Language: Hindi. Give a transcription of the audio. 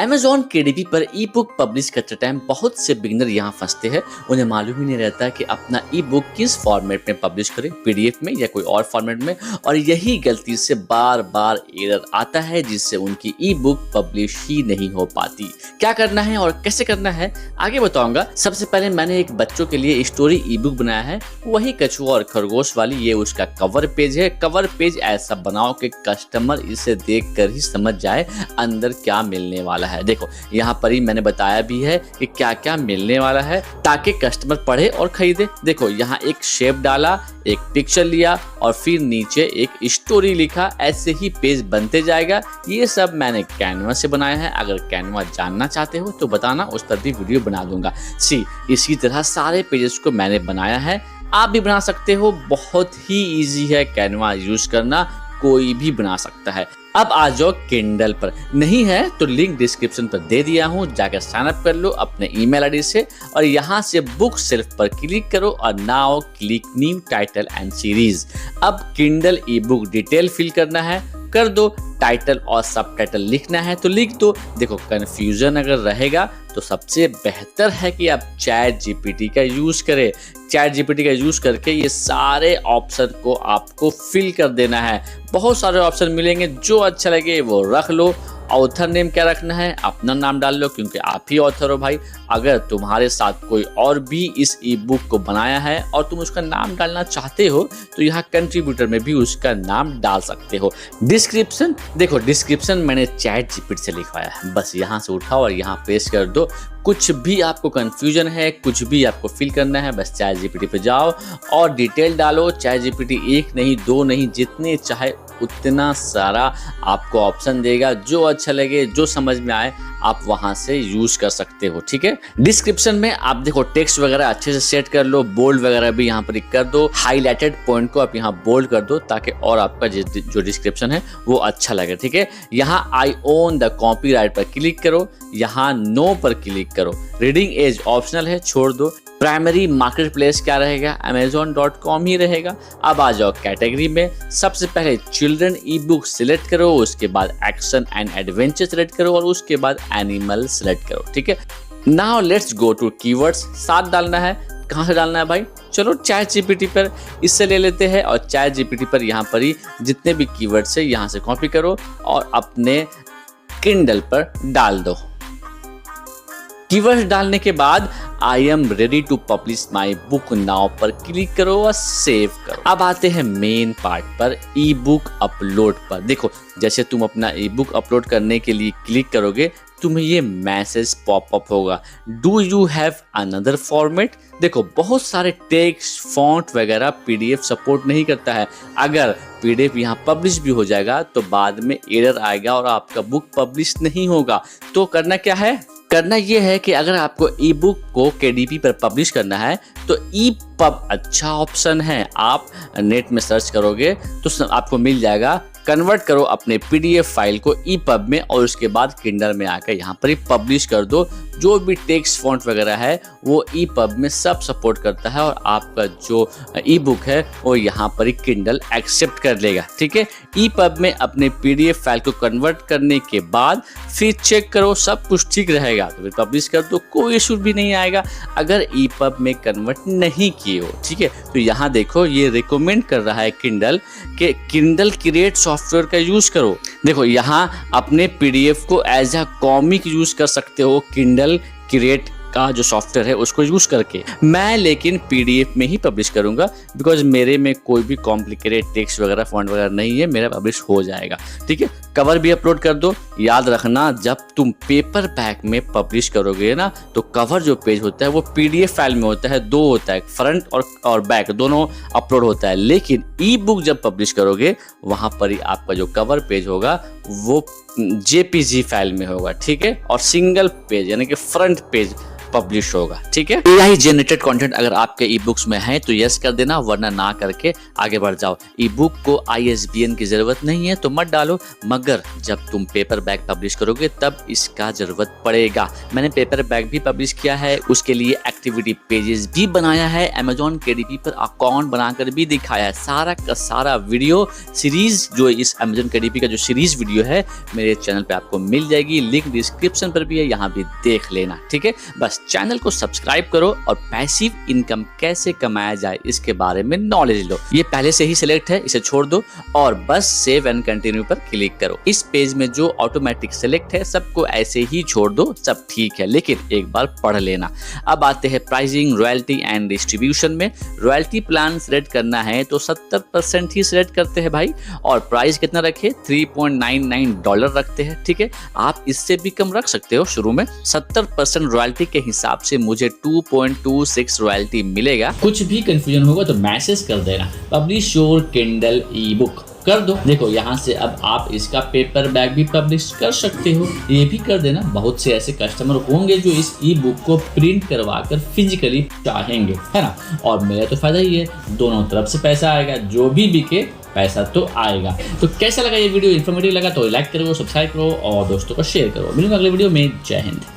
अमेज़न केडीपी पर ई बुक पब्लिश करते टाइम बहुत से बिगिनर यहाँ फंसते हैं। उन्हें मालूम ही नहीं रहता कि अपना ई बुक किस फॉर्मेट में पब्लिश करें, पीडीएफ में या कोई और फॉर्मेट में, और यही गलती से बार बार एरर आता है जिससे उनकी ई बुक पब्लिश ही नहीं हो पाती। क्या करना है और कैसे करना है आगे बताऊंगा। सबसे पहले मैंने एक बच्चों के लिए स्टोरी ई बुक बनाया है, वही कछुआ और खरगोश वाली। ये उसका कवर पेज है। कवर पेज ऐसा बनाओ कि कस्टमर इसे देखकर ही समझ जाए अंदर क्या मिलने वाला है। देखो यहाँ पर ही मैंने बताया भी है कि क्या क्या मिलने वाला है ताकि कस्टमर पढ़े और खरीदे। देखो यहाँ एक शेप डाला, एक पिक्चर लिया और फिर नीचे एक स्टोरी लिखा। ऐसे ही पेज बनते जाएगा। ये सब मैंने कैनवा से बनाया है। अगर कैनवा जानना चाहते हो तो बताना, उस पर भी वीडियो बना दूंगा। इसी तरह सारे पेजेस को मैंने बनाया है, आप भी बना सकते हो। बहुत ही इजी है कैनवा यूज करना, कोई भी बना सकता है। अब आ जाओ किंडल पर। नहीं है तो लिंक डिस्क्रिप्शन पर दे दिया हूँ, जाकर साइन अप कर लो अपने ईमेल आईडी से और यहाँ से बुक सेल्फ पर क्लिक करो और now click new title and series. अब Kindle e book detail fill करना है, कर दो। टाइटल और सब टाइटल लिखना है तो लिख दो। देखो कंफ्यूजन अगर रहेगा तो सबसे बेहतर है कि आप चैट जीपीटी का यूज करें। चैट जीपीटी का यूज करके ये सारे ऑप्शन को आपको फिल कर देना है। बहुत सारे ऑप्शन मिलेंगे, जो अच्छा लगे वो रख लो। ऑथर नेम क्या रखना है, अपना नाम डाल लो क्योंकि आप ही ऑथर हो भाई। अगर तुम्हारे साथ कोई और भी इस ई बुक को बनाया है और तुम उसका नाम डालना चाहते हो तो यहाँ कंट्रीब्यूटर में भी उसका नाम डाल सकते हो। डिस्क्रिप्शन, देखो डिस्क्रिप्शन मैंने चैट जीपीटी से लिखवाया है, बस यहाँ से उठाओ और यहाँ पेस्ट कर दो। कुछ भी आपको कंफ्यूजन है, कुछ भी आपको फिल करना है, बस चैट जीपीटी पे जाओ और डिटेल डालो। चैट जीपीटी 1 नहीं 2 नहीं, जितने चाहे उतना सारा आपको ऑप्शन देगा। जो अच्छा लगे, जो समझ में आए आप वहां से यूज कर सकते हो। ठीक है, डिस्क्रिप्शन में आप देखो टेक्स्ट वगैरह अच्छे से सेट कर लो, बोल्ड वगैरह भी यहाँ पर कर दो। हाईलाइटेड पॉइंट को आप यहाँ बोल्ड कर दो ताकि और आपका जो डिस्क्रिप्शन है वो अच्छा लगे। ठीक है, यहाँ आई ओन द कॉपीराइट पर क्लिक करो, यहाँ नो पर क्लिक करो। रीडिंग एज ऑप्शनल है, छोड़ दो। प्राइमरी मार्केट प्लेस क्या रहेगा, amazon.com ही रहेगा। अब आ जाओ कैटेगरी में। सबसे पहले चिल्ड्रन ई बुक सिलेक्ट करो, उसके बाद एक्शन एंड एडवेंचर सिलेक्ट करो और उसके बाद एनिमल सिलेक्ट करो। ठीक है, now let's go to keywords. 7 डालना है। कहाँ से डालना है भाई, चलो चैट जीपीटी पर इससे ले लेते हैं और चैट जीपीटी पर यहाँ पर ही जितने भी कीवर्ड्स है यहाँ से कॉपी करो और अपने किंडल पर डाल दो। कीवर्ड्स डालने के बाद I am ready to publish my book now पर क्लिक करो और सेव करो। अब आते हैं मेन पार्ट पर, ई बुक अपलोड पर। देखो जैसे तुम अपना ई बुक अपलोड करने के लिए क्लिक करोगे तुम्हें ये मैसेज पॉपअप होगा, do you have another format. देखो बहुत सारे टेक्स्ट फॉन्ट वगैरह पीडीएफ सपोर्ट नहीं करता है। अगर पीडीएफ यहाँ पब्लिश भी हो जाएगा तो बाद में एरर आएगा और आपका बुक पब्लिश नहीं होगा। तो करना क्या है, करना यह है कि अगर आपको ई बुक को केडीपी पर पब्लिश करना है तो ई पब अच्छा ऑप्शन है। आप नेट में सर्च करोगे तो आपको मिल जाएगा। कन्वर्ट करो अपने पीडीएफ फाइल को ई पब में और उसके बाद किंडल में आकर यहाँ पर ही पब्लिश कर दो। जो भी टेक्स्ट फॉन्ट वगैरह है वो ई पब में सब सपोर्ट करता है और आपका जो ई बुक है वो यहाँ पर ही किंडल एक्सेप्ट कर लेगा। ठीक है, ई पब में अपने पीडीएफ फाइल को कन्वर्ट करने के बाद फिर चेक करो सब कुछ ठीक रहेगा तो फिर पब्लिश कर दो, कोई इशू भी नहीं आएगा अगर ई पब में कन्वर्ट नहीं किए हो। ठीक है, तो यहाँ देखो ये रिकमेंड कर रहा है किंडल कि किंडल क्रिएट सॉफ्टवेयर का यूज करो। देखो यहाँ अपने पीडीएफ को एज अ कॉमिक यूज कर सकते हो किंडल क्रिएट का जो सॉफ्टवेयर है उसको यूज करके। मैं लेकिन पीडीएफ में ही पब्लिश करूंगा बिकॉज मेरे में कोई भी कॉम्प्लिकेटेड टेक्स्ट वगैरह फॉन्ट वगैरह नहीं है, मेरा पब्लिश हो जाएगा। ठीक है, कवर भी अपलोड कर दो। याद रखना जब तुम पेपर बैक में पब्लिश करोगे ना तो कवर जो पेज होता है वो पीडीएफ फाइल में होता है, 2 होता है, फ्रंट और बैक दोनों अपलोड होता है। लेकिन ई बुक जब पब्लिश करोगे वहां पर ही आपका जो कवर पेज होगा वो जेपीजी फाइल में होगा। ठीक है, और सिंगल पेज यानी कि फ्रंट पेज पब्लिश होगा। ठीक है, AI जनरेटेड कंटेंट अगर आपके ई बुक्स में है तो यस कर देना, वरना ना करके आगे बढ़ जाओ। ई बुक को ISBN की जरूरत नहीं है तो मत डालो, मगर जब तुम पेपर बैग पब्लिश करोगे तब इसका जरूरत पड़ेगा। मैंने पेपर बैग भी पब्लिश किया है, उसके लिए एक्टिविटी पेजेस भी बनाया है, Amazon KDP पर अकाउंट बनाकर भी दिखाया है। सारा का सारा वीडियो सीरीज जो इस Amazon KDP का जो सीरीज वीडियो है मेरे चैनल पे आपको मिल जाएगी, लिंक डिस्क्रिप्शन पर भी है, यहाँ भी देख लेना। ठीक है, बस चैनल को सब्सक्राइब करो और पैसिव इनकम कैसे कमाया जाए इसके बारे में नॉलेज लो। ये पहले से ही सिलेक्ट है, इसे छोड़ दो और बस सेव एंड कंटिन्यू पर क्लिक करो। इस पेज में जो ऑटोमेटिक सिलेक्ट है सबको ऐसे ही छोड़ दो, सब ठीक है, लेकिन एक बार पढ़ लेना। अब आते हैं प्राइसिंग, रॉयल्टी एंड डिस्ट्रीब्यूशन में। रॉयल्टी प्लान सिलेक्ट करना है तो 70% ही सिलेक्ट करते हैं भाई, और प्राइस कितना रखे, $3.99 रखते हैं। ठीक है, आप इससे भी कम रख सकते हो। शुरू में 70% रॉयल्टी के हिसाब से मुझे 2.26 रॉयल्टी मिलेगा। कुछ भी कंफ्यूजन होगा तो मैसेज कर देना, publish your Kindle e book कर दो। देखो यहाँ से अब आप इसका पेपर बैग भी पब्लिश कर सकते हो, ये भी कर देना। बहुत से ऐसे कस्टमर होंगे जो इस ई बुक को प्रिंट करवा कर फिजिकली चाहेंगे, है ना, और मेरा तो फायदा ही है, दोनों तरफ से पैसा आएगा, जो भी बिके पैसा तो आएगा। तो कैसा लगा ये वीडियो, इन्फॉर्मेटिव लगा तो लाइक करो, सब्सक्राइब करो और दोस्तों को शेयर करो। मिलूंगा अगले वीडियो में। जय हिंद।